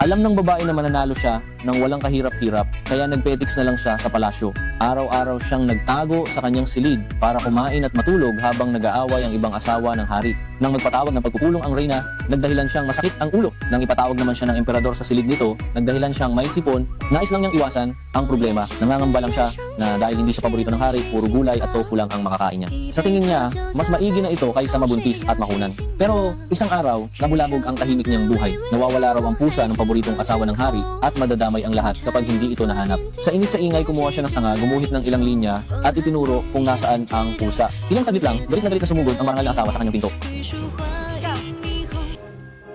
Alam ng babae na mananalo siya nang walang kahirap-hirap, kaya nagpetiks na lang siya sa palasyo. Araw-araw siyang nagtago sa kanyang silid para kumain at matulog habang nag-aaway ang ibang asawa ng hari. Nang magpatawag ng pagkukulong ang reyna, nagdahilan siyang masakit ang ulo. Nang ipatawag naman siya ng emperador sa silid nito, nagdahilan siyang may sipon, nais lang niyang iwasan ang problema. Nangangamba lang siya na dahil hindi siya paborito ng hari, puro gulay at tofu lang ang makakain niya. Sa tingin niya, mas maigi na ito kaysa mabuntis at makunan. Pero isang araw, nabulabog ang tahimik niyang buhay. Nawawala raw ang pusa ng paboritong asawa ng hari at madadamay ang lahat kapag hindi ito nahanap. Sa inis sa ingay, kumuha siya ng sanga, gumuhit ng ilang linya at itinuro kung nasaan ang pusa. Ilang saglit lang, galit na sumugod ang marangal na asawa sa kanyang pinto. Ikaw,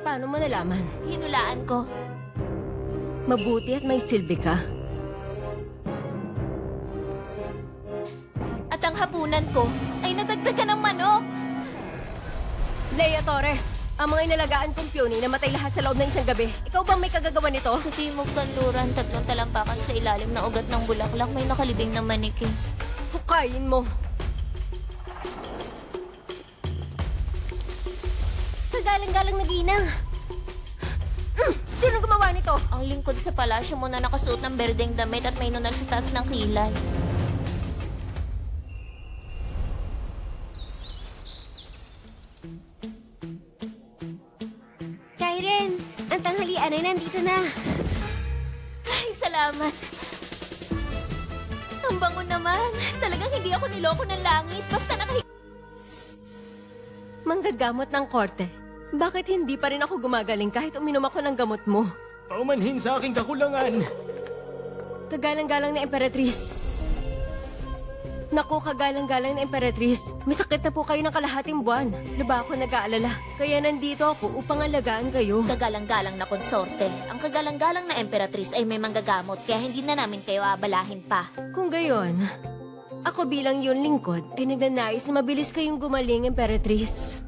paano mo nalaman? Hinulaan ko. Mabuti at may silbi ka. At ang hapunan ko ay nadagdagan ng manok. Leia Torres, ang mga inalagaan kong piyoni namatay lahat sa loob ng isang gabi. Ikaw bang may kagagawa nito? Sa timog kanluran, 3 talampakan sa ilalim ng ugat ng bulaklak, may nakalibing na manikin. Hukayin mo. Kagalang-galang na ginang. Sino gumawa nito? Ang lingkod sa palasyo mo na nakasuot ng berdeng damit at may nunal sa taas ng kilay. Kairen, ang tanghalian ay nandito na. Ay, salamat. Ang bango naman. Talagang hindi ako niloko ng langit. Basta Manggagamot ng korte. Bakit hindi pa rin ako gumagaling kahit uminom ako ng gamot mo? Paumanhin sa aking kakulangan. Kagalang-galang na Emperatriz. Naku, kagalang-galang na Emperatriz. May sakit na po kayo ng kalahating buwan. Laba ako nag-aalala. Kaya nandito ako upang alagaan kayo. kagalang-galang na konsorte. Ang kagalang-galang na emperatriz ay may manggagamot kaya hindi na namin kayo abalahin pa. Kung gayon, ako bilang yun lingkod ay nagnanais na mabilis kayong gumaling, Emperatriz.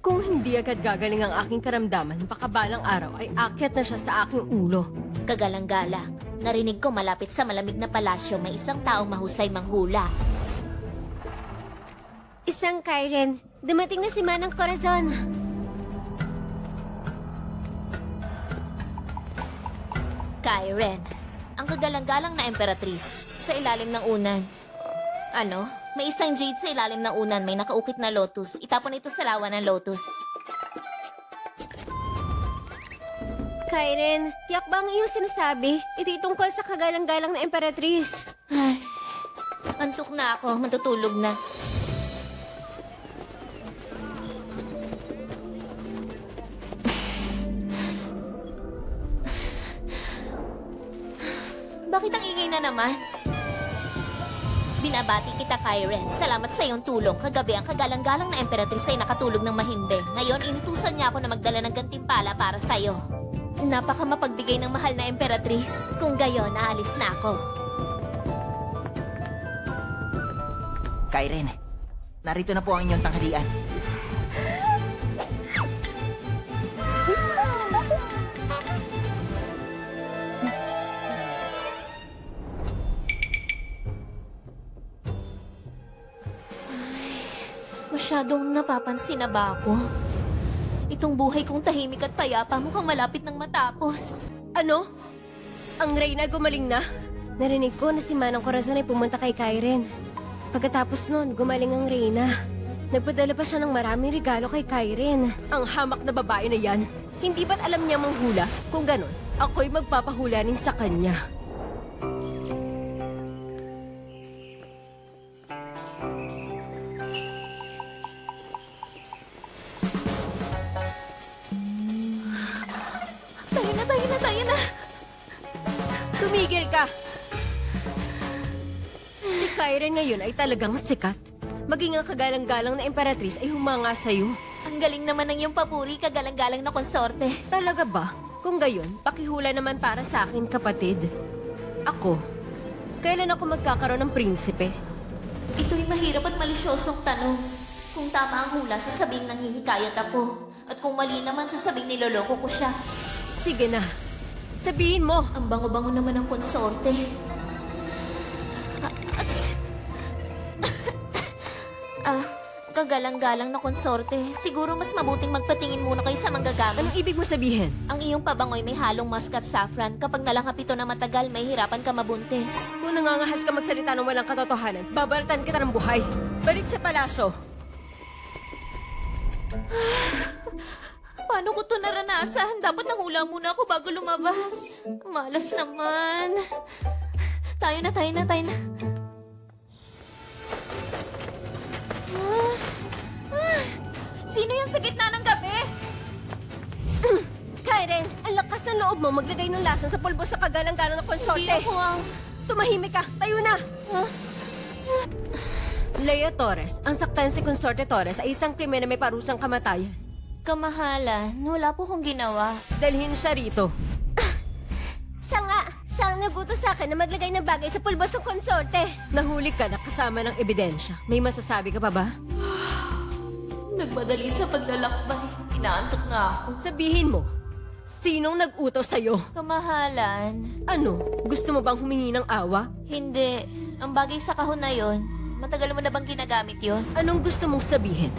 Kung hindi agad gagaling ang aking karamdaman, baka balang araw ay akyat na siya sa aking ulo. Kagalang-galang. Narinig ko malapit sa malamig na palasyo may isang taong mahusay manghula. Isang Kairen, dumating na si Manang Corazon. Kairen, ang kagalang-galang na emperatriz sa ilalim ng unan. Ano? May isang jade sa ilalim ng unan, may nakaukit na lotus. Itapon ito sa lawa ng lotus. Kairen, tiyak ba ang iyong sinasabi? Ito'y tungkol sa kagalang-galang na Emperatriz. Ay, antok na ako, matutulog na. Bakit ang ingay na naman? Binabati kita, Kairen. Salamat sa iyong tulong. Kagabi, ang kagalang-galang na emperatriz ay nakatulog ng mahimbing. Ngayon, inutusan niya ako na magdala ng gantimpala para sa'yo. Napaka mapagbigay ng mahal na emperatriz. Kung gayon, aalis na ako. Kairen, narito na po ang inyong tanghalian. Masyadong napapansin na ba ako? Itong buhay kong tahimik at payapa mukhang malapit ng matapos. Ano? Ang Reyna gumaling na? Narinig ko na si Manang Corazon ay pumunta kay Kairen. Pagkatapos nun, gumaling ang Reyna. Nagpadala pa siya ng maraming regalo kay Kairen. Ang hamak na babae na yan. Hindi ba't alam niya manghula? Kung ganon, ako'y magpapahula rin sa kanya. Tayo na! Tumigil ka! Si Kairen ngayon ay talagang sikat. Maging ang kagalang-galang na Emperatriz ay humanga sa'yo. Ang galing naman ng iyong papuri, kagalang-galang na konsorte. Talaga ba? Kung gayon, pakihula naman para sa akin, kapatid. Ako, kailan ako magkakaroon ng prinsipe? Ito'y mahirap at malisyosong tanong. Kung tama ang hula, sasabing nanghihikayat ako. At kung mali naman, sasabing niloloko ko siya. Sige na, sabihin mo. Ang bango-bango naman ng konsorte. Kagalang-galang na konsorte. Siguro mas mabuting magpatingin muna kayo sa manggagamit. Anong ibig mo sabihin? Ang iyong pabangoy may halong muskat saffron. Kapag nalangap ito na matagal, may hirapan ka mabuntis. Kung nangangahas ka magsalita ng walang katotohanan, babalatan kita ng buhay. Balik sa palasyo. Paano ko to naranasan? Dapat nahula muna ako bago lumabas. Malas naman. Tayo na. Sino yung sa gitna ng gabi? Karen, ang lakas ng loob mo maglagay ng lason sa pulbo sa kagalang-galang na konsorte. Hindi ako ang... Tumahimik ka! Tayo na! Leia Torres, ang saktan si Consorte Torres ay isang krimen na may parusang kamatayan. Kamahalan, wala po kong ginawa. Dalhin siya rito. Siya ang nagutos sa akin na maglagay ng bagay sa pulbos ng konsorte. Nahuli ka na kasama ng ebidensya. May masasabi ka pa ba? Nagmadali sa paglalakbay. Inaantok nga ako. Sabihin mo, sinong nag-utos sa'yo? Kamahalan, Ano? Gusto mo bang humingi ng awa? hindi. Ang bagay sa kahon na yon, matagal mo na bang ginagamit yon? Anong gusto mong sabihin?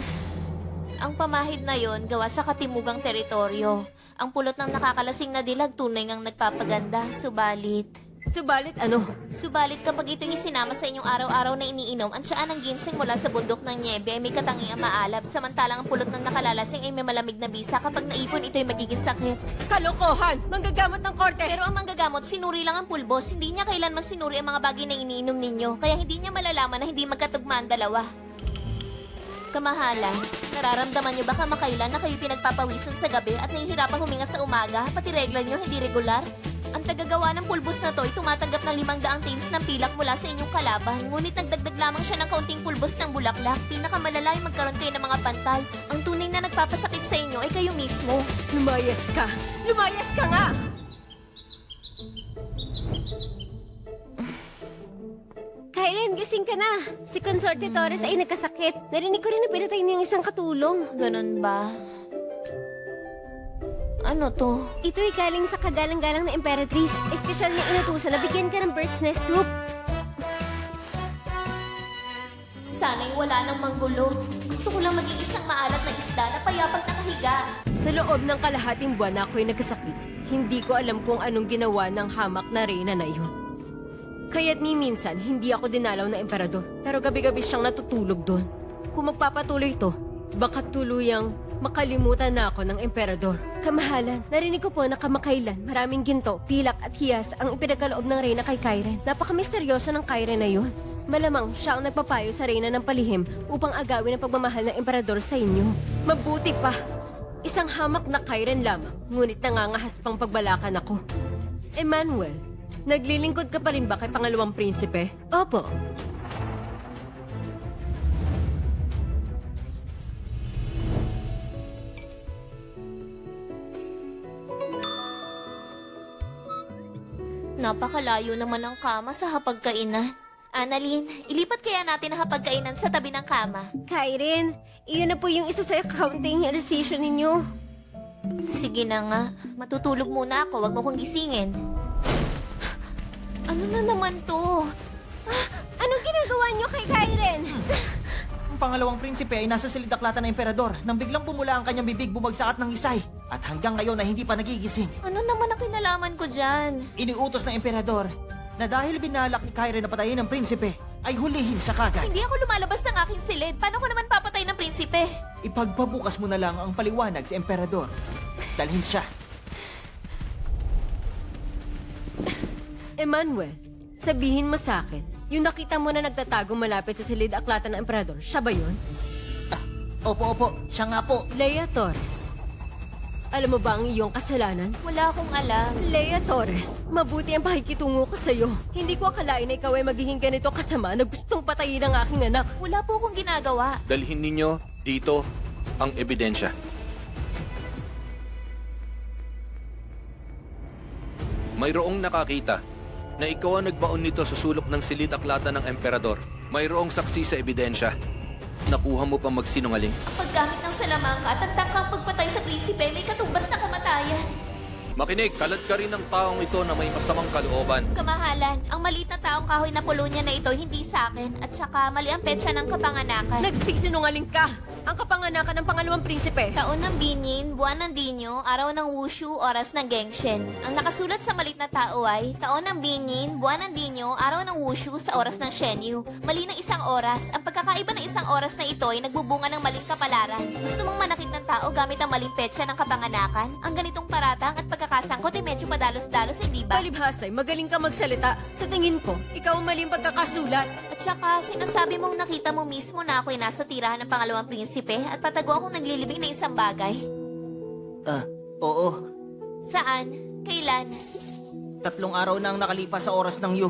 Ang pamahid na yon gawa sa katimugang teritoryo. Ang pulot ng nakakalasing na dilag tunay ngang nagpapaganda, subalit... Subalit kapag ito'y isinama sa inyong araw-araw na iniinom, ang tiyaan ng ginseng mula sa bundok ng niebe ay may katangiang maalab, samantalang ang pulot ng nakalalasing ay may malamig na bisa. Kapag naipon, ito'y magiging sakit. Kalokohan! Manggagamot ng korte! Pero ang manggagamot, sinuri lang ang pulbos. Hindi niya kailanman sinuri ang mga bagay na iniinom ninyo. Kaya hindi niya malalaman na hindi magkatugma ang dalawa. Kamahalan, nararamdaman niyo ba kamakailan na kayo pinagpapawisan sa gabi at nahihirapang huminga sa umaga? Pati regla niyo hindi regular? Ang tagagawa ng pulbos na to ay tumatanggap ng 500 tails ng pilak mula sa inyong kalaban. Ngunit nagdagdag lamang siya ng kaunting pulbos ng bulaklak. Pinakamalala ay magkaroon kayo ng mga pantay. Ang tunay na nagpapasakit sa inyo ay kayo mismo. Lumayas ka! Lumayas ka nga! Kailan, gising ka na. Si Consorte Torres ay nagkasakit. Narinig ko rin na pinatay niya yung isang katulong. Ganun ba? Ano to? Ito'y galing sa kagalang-galang na Imperatrice. Espesyal niya inutusan na bigyan ka ng bird's nest soup. Sana'y wala nang manggulo. Gusto ko lang maging isang maalat na isda na payapang nakahiga. Sa loob ng kalahating buwan na ako'y nagkasakit, hindi ko alam kung anong ginawa ng hamak na reyna na iyon. Kaya't ni minsan, hindi ako dinalaw na emperador. Pero gabi-gabi siyang natutulog doon. Kung magpapatuloy ito, baka tuluyang makalimutan na ako ng emperador. Kamahalan, narinig ko po na kamakailan, maraming ginto, pilak at hiyas ang ipinagkaloob ng reyna kay Kairen. Napaka-misteryoso ng Kairen na yun. Malamang siya ang nagpapayo sa reyna ng palihim upang agawin ang pagmamahal ng emperador sa inyo. Mabuti pa! Isang hamak na Kairen lamang, ngunit nangangahas pang pagbalakan ako. Emmanuel, naglilingkod ka pa rin ba kay pangalawang prinsipe? Opo. Napakalayo naman ang kama sa hapagkainan. Annalyn, ilipat kaya natin ang hapagkainan sa tabi ng kama. Kairen, iyon na po yung isa sa accounting decision ninyo. Sige na nga, matutulog muna ako, wag mo kong gisingin. Ano na naman to? Anong ginagawa niyo kay Kairen? Ang pangalawang prinsipe ay nasa silid-aklatan ng emperador nang biglang pumula ang kanyang bibig bumagsak at nangisay. At hanggang ngayon ay hindi pa nagigising. Ano naman ang kinalaman ko dyan? Iniutos ng emperador na dahil binalak ni Kairen na patayin ng prinsipe, ay hulihin siya kagad. Hindi ako lumalabas ng aking silid. Paano ko naman papatay ng prinsipe? Ipagpabukas mo na lang ang paliwanag sa emperador. Dalhin siya. Emmanuel, sabihin mo sa akin, yung nakita mo na nagtatago malapit sa silid-aklatan ng emperador, siya ba yun? Opo, siya nga po. Leia Torres. Alam mo ba ang iyong kasalanan? Wala akong alam. Leia Torres, mabuti ang pakikitungo ko sa'yo. Hindi ko akalain na ikaw ay magiging ganito kasama na gustong patayin ang aking anak. Wala po akong ginagawa. Dalhin ninyo dito ang ebidensya. Mayroong nakakita na ikaw ang nagbaon nito sa sulok ng silid-aklatan ng emperador. Mayroong saksi sa ebidensya. Nakuha mo pa magsinungaling. Paggamit ng salamangka at ang tangkang pagpatay sa prinsipe, may katumbas na kamatayan. Makinig, kalad ka rin ng taong ito na may masamang kalooban. Kamahalan, ang maliit na taong kahoy na Polonia na ito hindi sa akin. At saka mali ang petsa ng kapanganakan. Nagsisinungaling ka! Ang kapanganakan ng pangalawang prinsipe. Taon ng Binyin, buwan ng Dinyo, araw ng Wushu, oras ng Gengshen. Ang nakasulat sa malit na tao ay, taon ng Binyin, buwan ng Dinyo, araw ng Wushu, sa oras ng Shenyu. Mali ng isang oras. Ang pagkakaiba ng isang oras na ito ay nagbubunga ng maling kapalaran. Gusto mong manakit ng tao gamit ang maling petsa ng kapanganakan? Ang ganitong paratang at pagkakasangkot ay medyo padalos-dalos, hindi ba? Palibhasay, magaling ka magsalita. Sa tingin ko, ikaw ang maling pagkakasulat. At saka, sinasabi mong nakita mo mismo na ako'y nasa tirahan ng pangalawang prinsipe at patago akong naglilibing na isang bagay. Oo. Saan? Kailan? 3 araw na ang nakalipas sa oras ng Yu.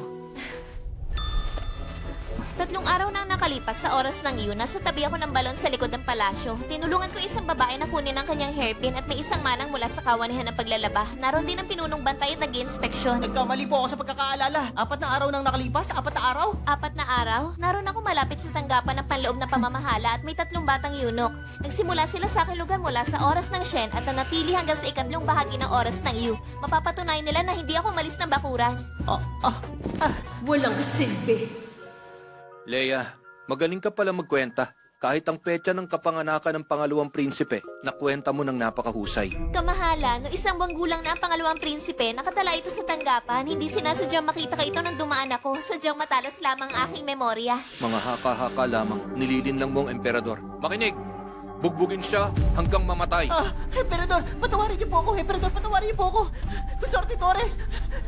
3 araw na nakalipas sa oras ng iyon, nasa tabi ako ng balon sa likod ng palasyo. Tinulungan ko isang babae na kunin ang kanyang hairpin at may isang manang mula sa kawanihan ng paglalaba. Naroon din ang pinunong bantay at nag-inspeksyon. Nagkamali po ako sa pagkakaalala. 4 na araw nang nakalipas, 4 na araw. 4 na araw, naroon ako malapit sa tanggapan ng panloob na pamamahala at may 3 batang yunok. Nagsimula sila sa aking lugar mula sa oras ng Shen at nanatili hanggang sa 2 bahagi ng oras ng Yu. Mapapatunayan nila na hindi ako malis ng bakuran. Walang silbi. Leia, magaling ka pala magkwenta. Kahit ang petsa ng kapanganakan ng pangalawang prinsipe, nakwenta mo ng napakahusay. Kamahala, no isang buwang gulang na ang pangalawang prinsipe, nakatala ito sa tanggapan. Hindi sinasadyang makita ka ito nang dumaan ako. Sadyang matalas lamang ang aking memorya. Mga haka-haka lamang, nililin lang mo ang emperador. Makinig! Bugbugin siya hanggang mamatay. Emperador, patawarin niyo po ako. Emperador, patawarin niyo po ako. Consorte Torres,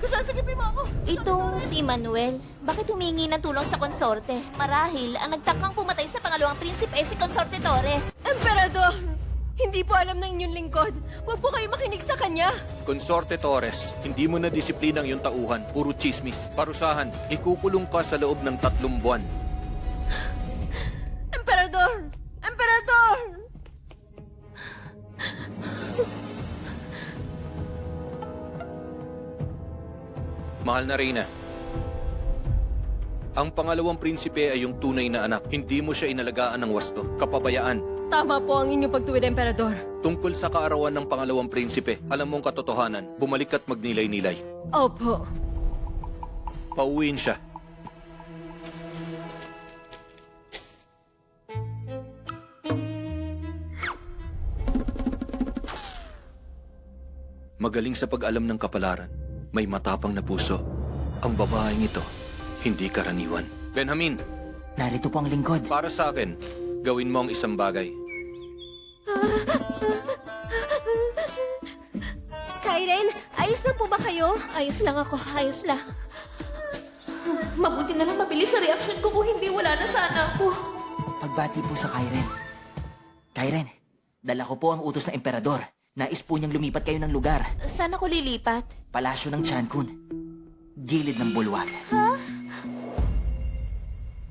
sasagipin mo ako. Itong si Manuel, bakit humingi ng tulong sa konsorte? Marahil, ang nagtakang pumatay sa pangalawang prinsipe ay si Consorte Torres. Emperador! Hindi po alam ng inyong lingkod. Huwag po kayo makinig sa kanya. Consorte Torres, hindi mo na disiplina ang iyong tauhan. Puro chismis. Parusahan, ikukulong ka sa loob ng 3 buwan. Emperador! Emperador! Mahal na Reyna, ang pangalawang prinsipe ay yung tunay na anak. Hindi mo siya inalagaan ng wasto, kapabayaan. Tama po ang inyong pagtuwid, Emperador. Tungkol sa kaarawan ng pangalawang prinsipe, alam mong katotohanan, bumalik at magnilay-nilay. Opo. Pauwiin siya. Magaling sa pag-alam ng kapalaran. May matapang na puso. Ang babaeng ito, hindi karaniwan. Benjamin, Narito po ang lingkod. para sa akin, gawin mo ang isang bagay. Kairen, ayos na po ba kayo? Ayos lang ako, ayos lang. Mabuti na lang mabilis sa reaksyon ko kung hindi wala na sana ako. Pagbati po sa Kairen. Kairen, dala ko po ang utos ng emperador. Nais po niyang lumipat kayo ng lugar. Saan ako lilipat? Palasyo ng Chankun. Gilid ng bulwag.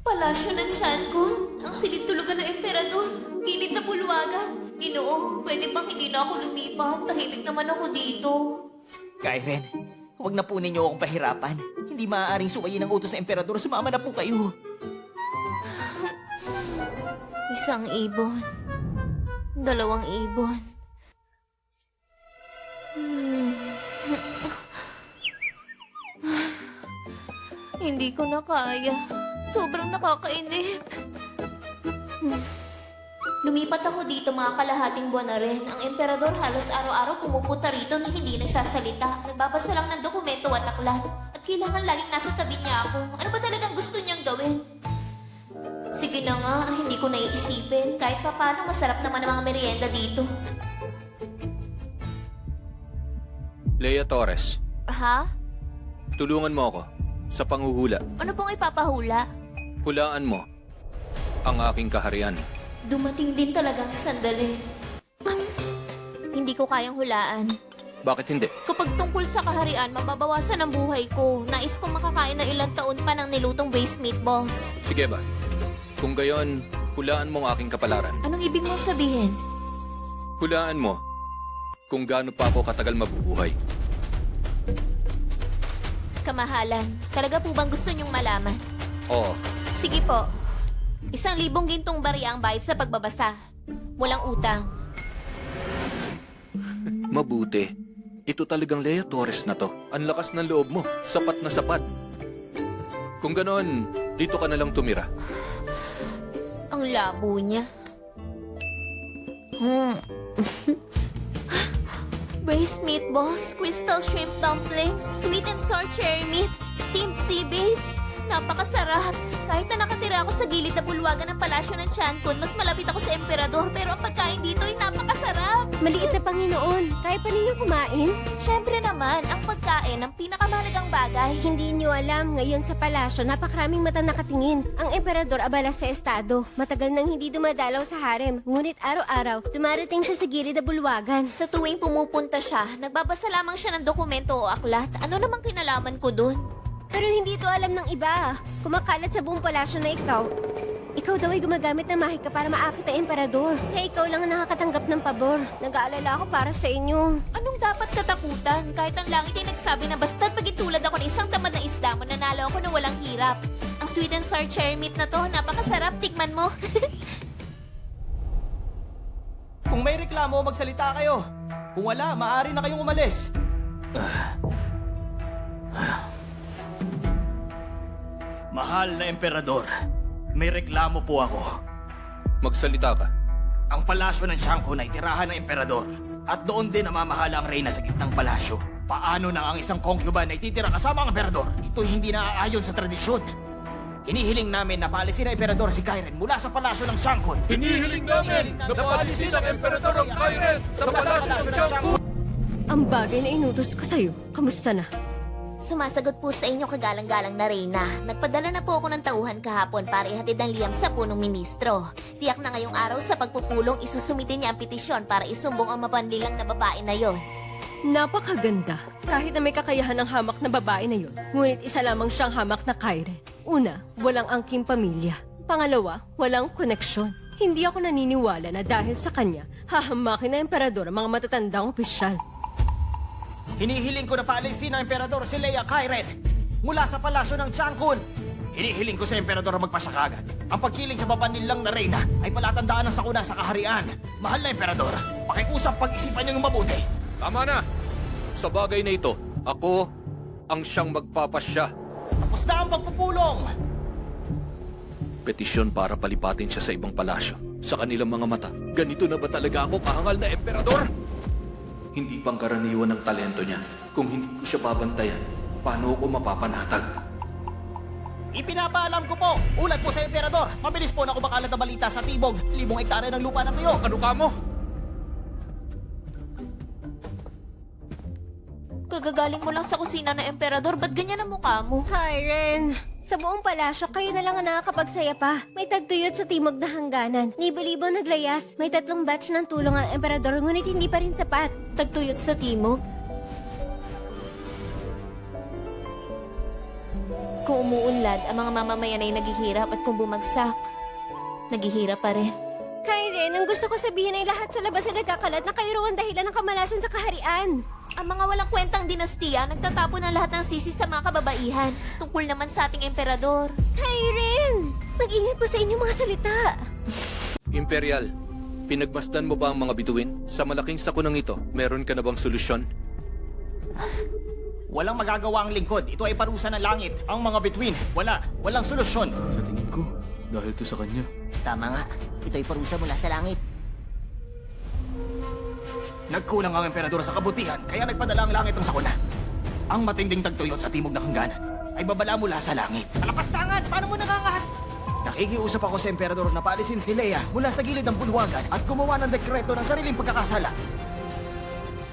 Palasyo ng Shankun? Ang silid tulugan ng emperador? Gilid na bulwagan? Ginoo, pwede bang hindi na ako lumipat? Tahimik naman ako dito. Kairen, huwag na po ninyo akong pahirapan. Hindi maaaring suwayin ang utos ng emperador. Sumama na po kayo. Isang ibon. 2 ibon. Hindi ko na kaya. Sobrang nakakainip. Lumipat ako dito mga kalahating buwan na rin. Ang emperador halos araw-araw pumupunta rito na hindi nagsasalita. Nagbabasa lang ng dokumento at aklat. At kailangan laging nasa tabi niya ako. Ano ba talagang gusto niyang gawin? Sige na nga, hindi ko naiisipin. Kahit paano masarap naman ang mga merienda dito. Leia Torres, Ha? tulungan mo ako sa panghuhula. Ano pong ipapahula? Hulaan mo ang aking kaharian. Dumating din talagang sandali. Hindi ko kayang hulaan. Bakit hindi? Kapag tungkol sa kaharian, mababawasan ang buhay ko. Nais kong makakain ng ilang taon pa ng nilutong braised meatballs. Sige ba? Kung gayon, hulaan mo ang aking kapalaran. Anong ibig mong sabihin? Hulaan mo kung gaano pa ako katagal mabubuhay. Kamahalan, talaga po bang gusto niyong malaman? Oo, Sige po. 1,000 gintong barya ang bayad sa pagbabasa. Walang utang. mabuti. Ito talagang Lea Torres na to. Ang lakas ng loob mo. Sapat na sapat. Kung ganon, dito ka na lang tumira. Ang labo niya. Braised meatballs, crystal shrimp dumplings, sweet and sour cherry meat, steamed sea bass. Napakasarap. Kahit na nakatira ako sa gilid na bulwagan ng palasyo ng Chancun, mas malapit ako sa emperador, pero ang pagkain dito ay napakasarap. Maliit na Panginoon, kaya pa ninyo kumain? Siyempre naman, ang pagkain ang pinakamahalagang bagay. Hindi nyo alam, ngayon sa palasyo, napakaraming mata nakatingin. Ang emperador abala sa estado. Matagal nang hindi dumadalaw sa harem. Ngunit araw-araw, dumarating siya sa gilid na bulwagan. Sa tuwing pumupunta siya, nagbabasa lamang siya ng dokumento o aklat. Ano namang kinalaman ko dun? Pero hindi ito alam ng iba. Kumakalat sa buong palasyo na ikaw daw ay gumagamit ng mahika para maakit ang emperador. Kaya ikaw lang ang nakakatanggap ng pabor. Nag-aalala ako para sa inyo. Anong dapat katakutan? Kahit ang langit ay nagsabi na basta't paging tulad ako ng isang tamad na isda, mananalo ako ng walang hirap. Ang sweet and sour cherry meat na to, napakasarap. Tikman mo. Kung may reklamo, magsalita kayo. Kung wala, maaari na kayong umalis. Mahal na emperador, may reklamo po ako. Magsalita ka. Ang palasyo ng Chancun ay tirahan ng emperador. At doon din namamahala ang reyna sa gitnang palasyo. Paano na ang isang concubine ay titira kasama ang emperador? Ito'y hindi naaayon sa tradisyon. Hinihiling namin na paalisin ang emperador si Kairen mula sa palasyo ng Chancun. Hinihiling namin na paalisin ang emperador ng Kairen sa palasyo ng Chancun! Ang bagay na inutos ko sa'yo, kamusta na? Sumasagot po sa inyo kagalang-galang na reyna. Nagpadala na po ako ng tauhan kahapon para ihatid ang liyam sa punong ministro. Tiyak na ngayong araw sa pagpupulong isusumitin niya ang petisyon para isumbong ang mapanlilang na babae na yon. Napakaganda. Kahit na may kakayahan ng hamak na babae na yun, ngunit isa lamang siyang hamak na Kairen. Una, walang angking pamilya. Pangalawa, walang koneksyon. Hindi ako naniniwala na dahil sa kanya, hahamakin na emperador ang mga matatandang opisyal. Hinihiling ko na paalisin ng emperador si Lea Kairen mula sa palasyo ng Chancun. Hinihiling ko sa emperador magpasya kaagad. Ang pagkiling sa babanlilang na reyna ay palatandaan ng sakuna sa kaharian. Mahal na emperador, pakiusap pag-isipan niyong mabuti. Tama na! Sa bagay na ito, ako ang siyang magpapasya. Tapos na ang pagpupulong! Petisyon para palipatin siya sa ibang palasyo. Sa kanilang mga mata, ganito na ba talaga ako kahangal na emperador? Hindi pangkaraniwan ng talento niya. Kung hindi ko siya babantayan, paano ako mapapanatag? Ipinapaalam ko po, ulat po sa emperador. Mabilis po na kumakalat na balita sa tibog. 1,000 hektare ng lupa na tuyo. Ano ka mo? Kagagaling mo lang sa kusina ng emperador, ba't ganyan ang mukha mo? Kairen, sa buong palasyo, kayo na lang ang nakakapagsaya pa. May tagtuyot sa timog na hangganan. Libo-libo naglayas. May 3 batch ng tulong ang emperador, ngunit hindi pa rin sapat. Tagtuyot sa timog? Kung umuunlad, ang mga mamamayan ay naghihirap at kung bumagsak, naghihirap pa rin. Kairen, ang gusto ko sabihin ay lahat sa labas ay nagkakalat na kayo raw ang dahilan ng kamalasan sa kaharian. Ang mga walang kwentang dinastiya, nagtatapon ng lahat ng sisi sa mga kababaihan. Tungkol naman sa ating emperador. Kairen, mag-ingat po sa inyong mga salita. Imperial, pinagmasdan mo ba ang mga bituin? Sa malaking sakunang ito, meron ka na bang solusyon? Walang magagawa ang lingkod. Ito ay parusa ng langit. Ang mga bituin, walang solusyon. Sa tingin ko, dahil to sa kanya. Tama nga. Ito'y parusa mula sa langit. Nagkulang ang emperador sa kabutihan, kaya nagpadala ang langit ng sakuna. Ang matinding tagtuyot sa timog ng hangganan ay babala mula sa langit. Alapastangan! Paano mo nangangahas? Nakikiusap ako sa emperador na paalisin si Lea mula sa gilid ng bulwagan at gumawa ng dekreto ng sariling pagkakasala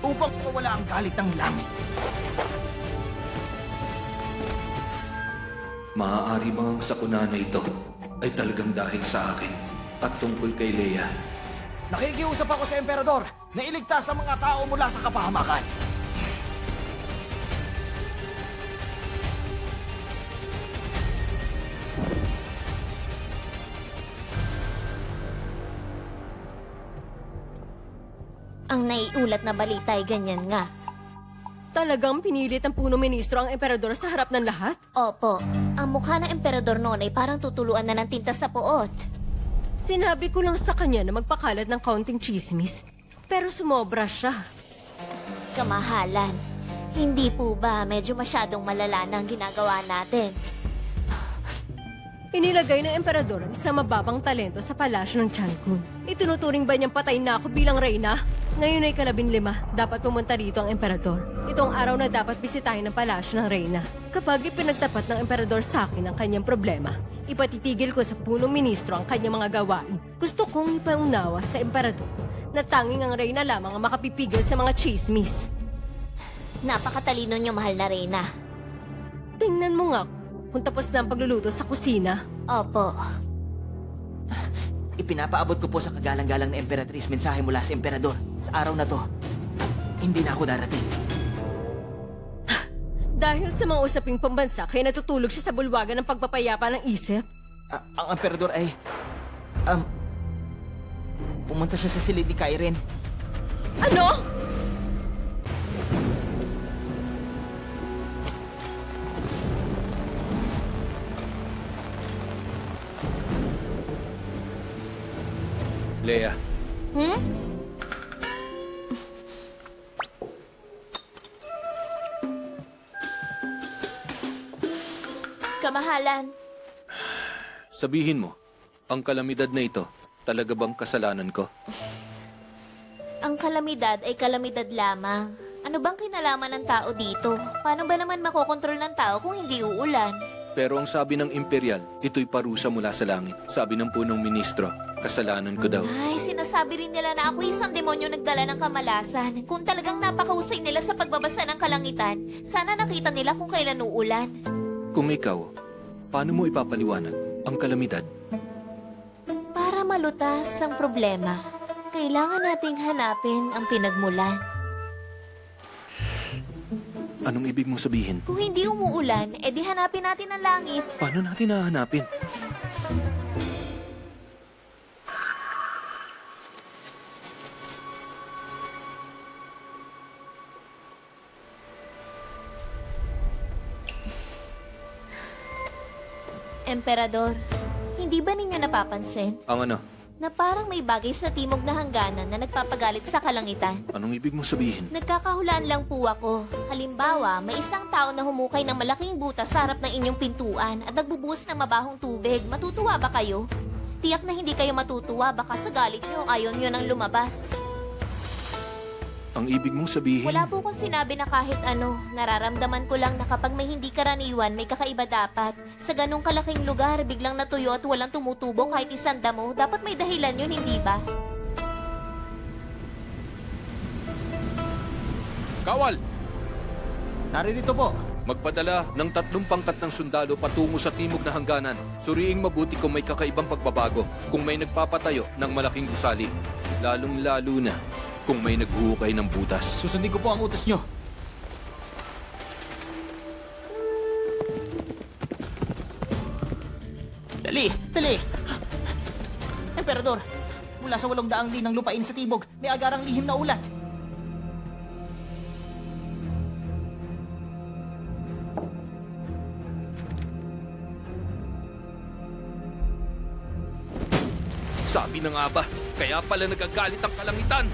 upang mawala ang galit ng langit. Maaari bang ang sakuna na ito ay talagang dahil sa akin at tungkol kay Lea? Nakikiusap ako sa emperador na iligtas ang mga tao mula sa kapahamakan. Ang naiulat na balita ay ganyan nga. Talagang pinilit ang punong ministro ang emperador sa harap ng lahat? Opo, ang mukha ng emperador noon ay parang tutuluan na ng tinta sa puot. Sinabi ko lang sa kanya na magpakalat ng kaunting chismis. Pero sumobra siya. Kamahalan, hindi po ba medyo masyadong malala na ang ginagawa natin? Inilagay ng emperador ang isang mababang talento sa palasyo ng Changkun. Itinuturing ba niyang patay na ako bilang reyna? Ngayon ay 15, dapat pumunta rito ang emperador. Ito ang araw na dapat bisitahin ng palasyo ng reyna. Kapag ipinagtapat ng emperador sa akin ang kanyang problema, ipatitigil ko sa punong ministro ang kanyang mga gawain. Gusto kong ipaunawa sa emperador na tanging ang reyna lamang ang makapipigil sa mga chismis. Napakatalino niyo, mahal na Reyna. Tingnan mo nga kung tapos na ang pagluluto sa kusina. Opo. Ipinapaabot ko po sa kagalang-galang na Emperatrice mensahe mula sa emperador. Sa araw na to, hindi na ako darating. Dahil sa mga usaping pambansa, kaya natutulog siya sa bulwagan ng pagpapayapa ng isip? Ang emperador ay... pumunta siya sa silid ni Kairen. Ano? Leia, Hmm? Kamahalan, sabihin mo, ang kalamidad na ito, talaga bang kasalanan ko? ang kalamidad ay kalamidad lamang. Ano bang kinalaman ng tao dito? Paano ba naman makokontrol ng tao kung hindi uulan? Pero ang sabi ng imperial, ito'y parusa mula sa langit. Sabi ng punong ministro, kasalanan ko daw. Ay, sinasabi rin nila na ako isang demonyo nagdala ng kamalasan. Kung talagang napakahusay nila sa pagbabasa ng kalangitan, sana nakita nila kung kailan uulan. Kung ikaw, paano mo ipapaliwanag ang kalamidad? Para malutas ang problema, kailangan nating hanapin ang pinagmulan. Anong ibig mong sabihin? Kung hindi umuulan, edi hanapin natin ang langit. Paano natin hahanapin? Emperador, hindi ba ninyo napapansin Ang ano? na parang may bagay sa timog na hangganan na nagpapagalit sa kalangitan? Anong ibig mong sabihin? Nagkakahulaan lang po ako. Halimbawa, may isang tao na humukay ng malaking butas sa harap ng inyong pintuan at nagbubuhos ng mabahong tubig. Matutuwa ba kayo? Tiyak na hindi kayo matutuwa, baka sa galit nyo ayaw nyo nang lumabas. Ang ibig mong sabihin? Wala po kong sinabi na kahit ano. Nararamdaman ko lang na kapag may hindi karaniwan, may kakaiba dapat. Sa ganong kalaking lugar, biglang natuyo at walang tumutubo kahit isang damo. Dapat may dahilan yun, hindi ba? Kawal! Naririto po. Magpadala ng 3 pangkat ng sundalo patungo sa timog na hangganan. Suriing mabuti kung may kakaibang pagbabago, kung may nagpapatayo ng malaking gusali. Lalong-lalo na kung may naghuhukay ng butas. Susundin ko po ang utos nyo. Dali! Dali! Emperador, mula sa 800 linang lupain sa tibog, may agarang lihim na ulat. Sabi na nga ba, kaya pala nagagalit ang kalangitan.